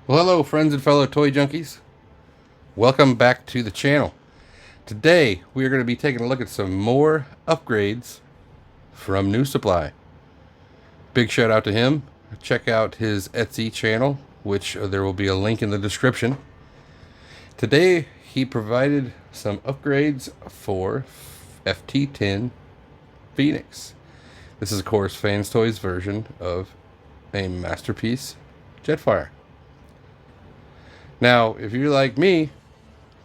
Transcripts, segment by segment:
Well, hello, friends and fellow toy junkies. Welcome back to the channel. Today, we are going to be taking a look at some more upgrades from Nu.supply. Big shout out to him. Check out his Etsy channel, which there will be a link in the description. Today, he provided some upgrades for FT-10 Phoenix. This is, of course, Fans Toys version of a masterpiece Jetfire. Now, if you're like me,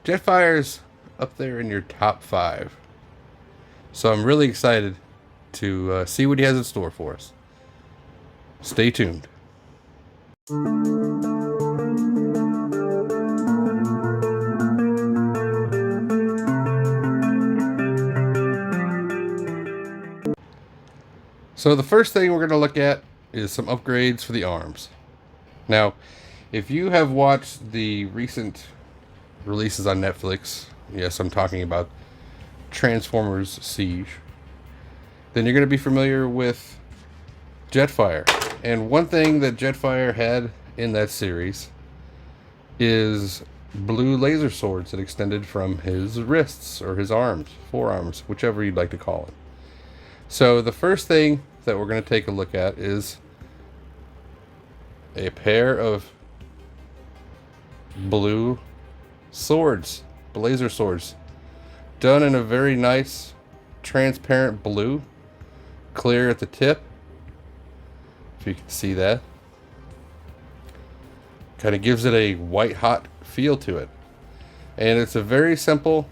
Jetfire's up there in your top 5. So I'm really excited to see what he has in store for us. Stay tuned. So the first thing we're going to look at is some upgrades for the arms. Now, if you have watched the recent releases on Netflix, yes, I'm talking about Transformers Siege, then you're going to be familiar with Jetfire. And one thing that Jetfire had in that series is blue laser swords that extended from his wrists or his arms, forearms, whichever you'd like to call it. So the first thing that we're going to take a look at is a pair of blue swords, laser swords, done in a very nice transparent blue, clear at the tip, if you can see that. Kind of gives it a white hot feel to it, and it's a very simple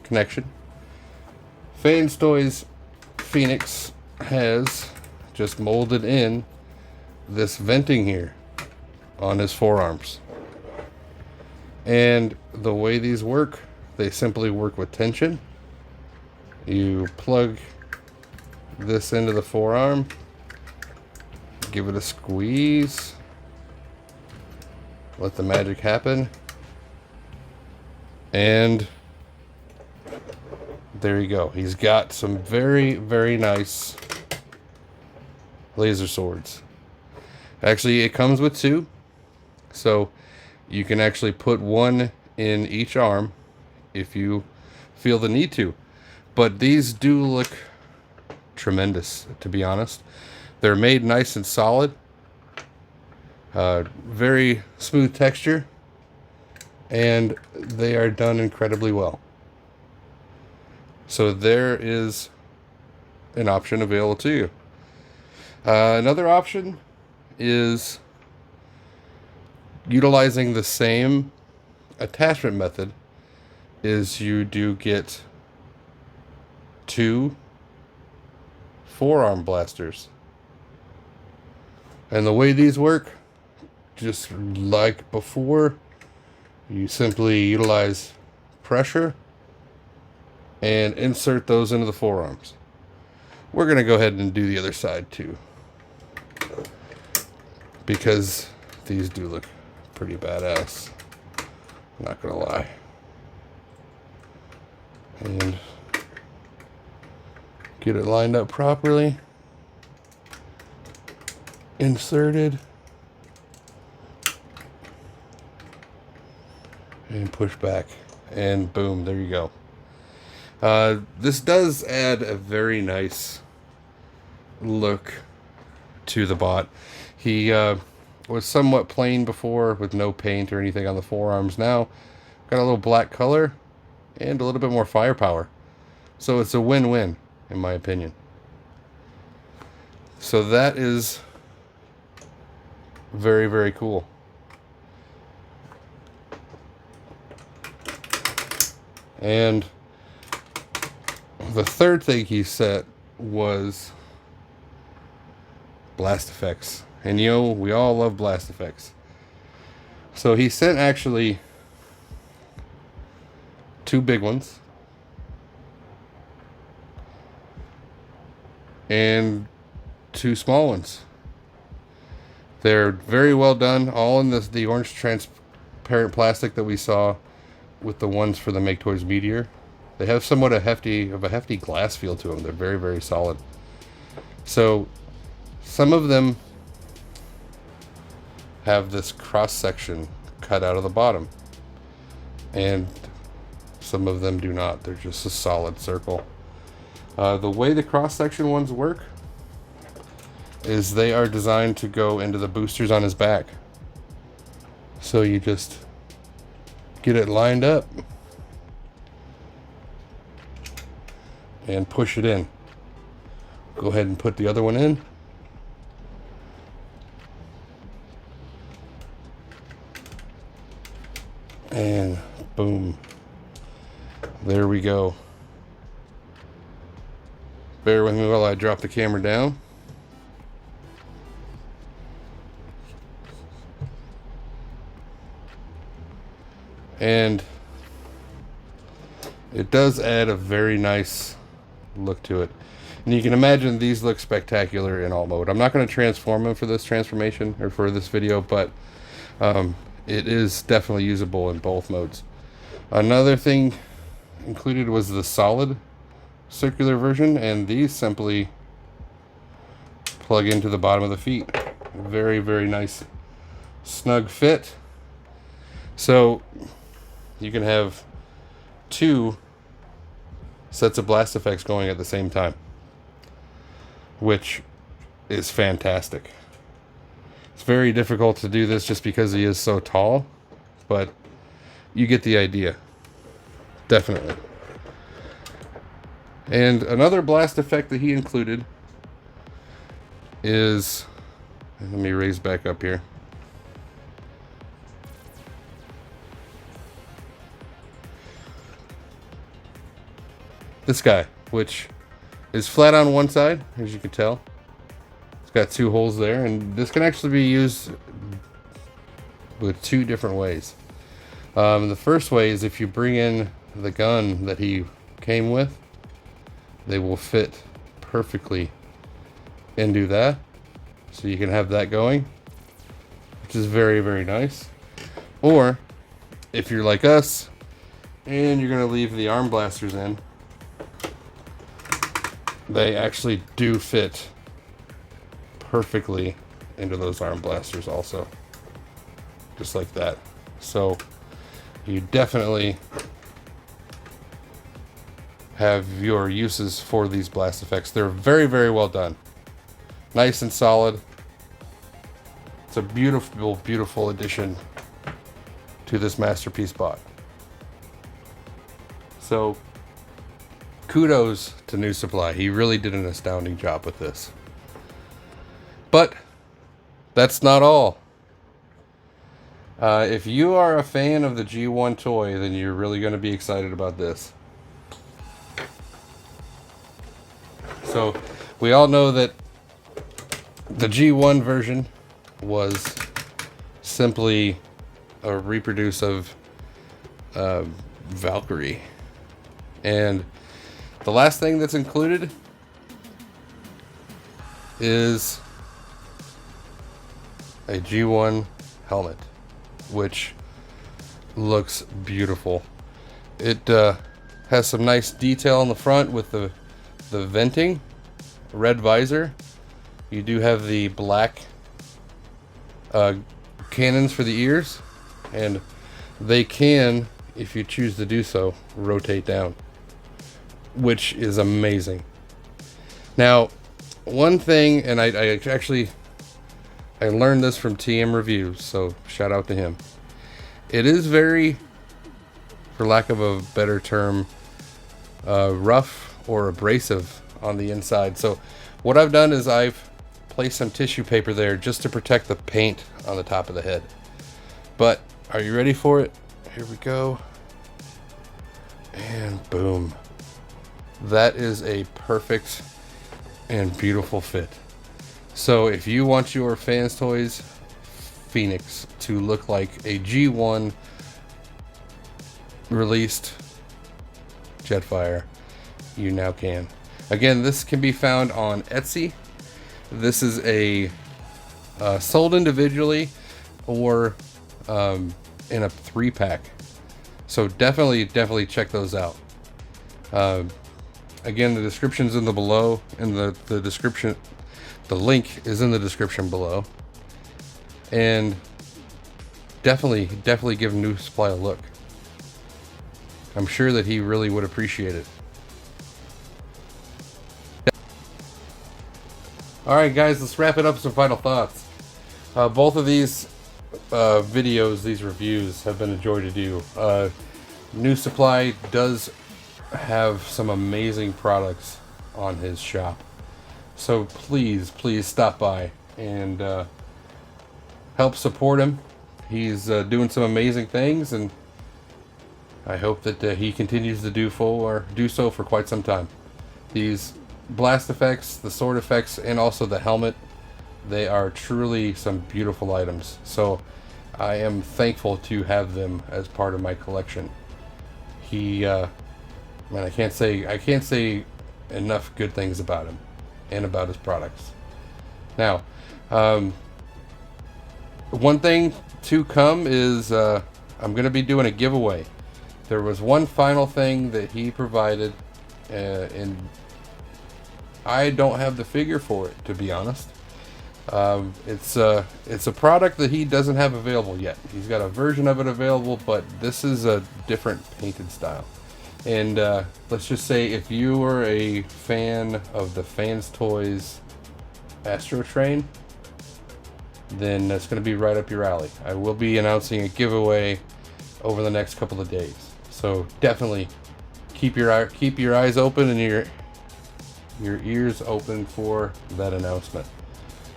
connection. Fans Toys Phoenix has just molded in this venting here on his forearms, and the way these work, they simply work with tension. You plug this into the forearm, give it a squeeze, let the magic happen, and there you go. He's got some very, very nice laser swords. Actually, it comes with 2, so you can actually put one in each arm if you feel the need to. But these do look tremendous, to be honest. They're made nice and solid. Very smooth texture, and they are done incredibly well. So there is an option available to you. Another option is utilizing the same attachment method. Is you do get 2 forearm blasters. And the way these work, just like before, you simply utilize pressure and insert those into the forearms. We're going to go ahead and do the other side too, because these do look pretty badass, not going to lie. And get it lined up properly, inserted, and push back, and boom, there you go. This does add a very nice look to the bot. He was somewhat plain before with no paint or anything on the forearms. Now got a little black color and a little bit more firepower. So it's a win-win, in my opinion. So that is very, very cool. And the third thing he set was blast effects. And you know, we all love blast effects. So he sent actually 2 big ones and 2 small ones. They're very well done, all in the orange transparent plastic that we saw with the ones for the Make Toys Meteor. They have somewhat a hefty glass feel to them. They're very, very solid. So some of them have this cross section cut out of the bottom, and some of them do not. They're just a solid circle. The way the cross section ones work is they are designed to go into the boosters on his back. So you just get it lined up and push it in. Go ahead and put the other one in. And boom. There we go. Bear with me while I drop the camera down. And it does add a very nice look to it. And you can imagine these look spectacular in alt mode. I'm not going to transform them for this transformation or for this video, but it is definitely usable in both modes. Another thing included was the solid circular version, and these simply plug into the bottom of the feet. Very, very nice snug fit. So you can have two sets of blast effects going at the same time, which is fantastic. It's very difficult to do this just because he is so tall, but you get the idea. Definitely. And another blast effect that he included is, let me raise back up here. This guy, which is flat on one side, as you can tell. It's got two holes there, and this can actually be used with two different ways. The first way is if you bring in the gun that he came with, they will fit perfectly into that. So you can have that going, which is very, very nice. Or if you're like us and you're going to leave the arm blasters in, they actually do fit perfectly into those arm blasters also. Just like that. So you definitely have your uses for these blast effects. They're very, very well done. Nice and solid. It's a beautiful, beautiful addition to this masterpiece bot. So kudos to Nu.supply. He really did an astounding job with this. But that's not all. If you are a fan of the G1 toy, then you're really going to be excited about this. So we all know that the G1 version was simply a reproduce of Valkyrie. And the last thing that's included is a G1 helmet, which looks beautiful. It has some nice detail on the front with the venting, red visor. You do have the black cannons for the ears, and they can, if you choose to do so, rotate down, which is amazing. Now, one thing, and I learned this from TM Reviews, so shout out to him. It is very, for lack of a better term, rough or abrasive on the inside. So what I've done is I've placed some tissue paper there just to protect the paint on the top of the head. But are you ready for it? Here we go. And boom. That is a perfect and beautiful fit. So if you want your Fans Toys Phoenix to look like a G1 released Jetfire, you now can. Again, this can be found on Etsy. This is a sold individually or in a 3-pack. So definitely check those out. Again, the description's in the below, and the description, the link is in the description below. And definitely give Nu.supply a look. I'm sure that he really would appreciate it. Alright guys, let's wrap it up with some final thoughts. Both of these videos, these reviews, have been a joy to do. Nu.supply does have some amazing products on his shop. So please stop by and help support him. He's doing some amazing things, and I hope that he continues to do so for quite some time. These blast effects, the sword effects, and also the helmet, they are truly some beautiful items. So I am thankful to have them as part of my collection. Man, I can't say enough good things about him and about his products. Now, one thing to come is I'm going to be doing a giveaway. There was one final thing that he provided, and I don't have the figure for it, to be honest. It's a product that he doesn't have available yet. He's got a version of it available, but this is a different painted style. And let's just say, if you are a fan of the Fans Toys Astro Train, then that's going to be right up your alley. I will be announcing a giveaway over the next couple of days. So definitely keep your eyes open and your ears open for that announcement.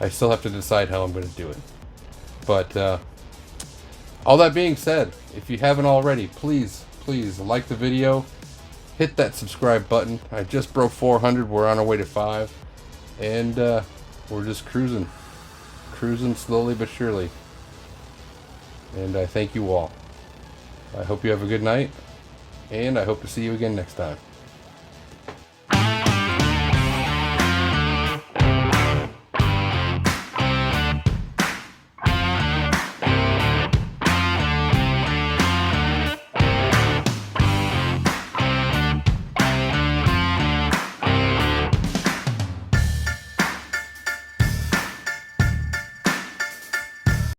I still have to decide how I'm going to do it. But all that being said, if you haven't already, please like the video, hit that subscribe button. I just broke 400. We're on our way to 5, and we're just cruising slowly but surely. And I thank you all. I hope you have a good night, and I hope to see you again next time.